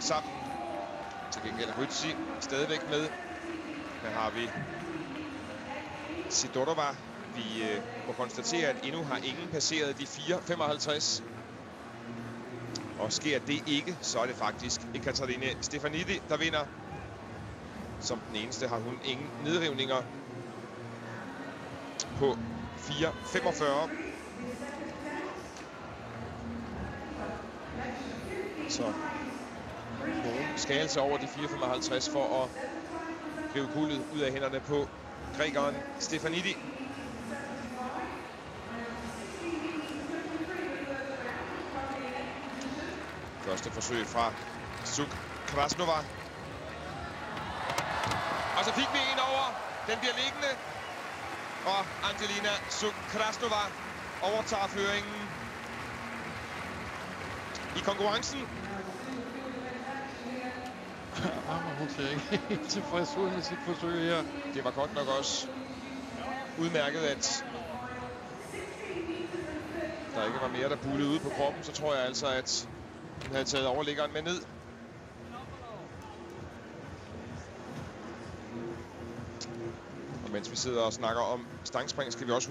sammen. Til gengæld er Rytsi stadigvæk med. Her har vi Sidorova. Vi må konstatere, at endnu har ingen passeret de 4,55. Og sker det ikke, så er det faktisk Ekaterina Stefanidi, der vinder. Som den eneste har hun ingen nedrivninger på 4,45. Så nogen skal altså over de 4,55 for at rive guldet ud af hænderne på grækeren Stefanidi. Første forsøg fra Suk Krasnova. Og så fik vi en over. Den bliver liggende. Og Angelina Suk Krasnova overtager føringen i konkurrencen. Hun ser ikke helt tilfreds ud med sit forsøg her. Det var godt nok også udmærket, at der ikke var mere, der bullede ude på kroppen. Så tror jeg altså, at hun havde taget overliggeren med ned. Og mens vi sidder og snakker om stangspring, skal vi også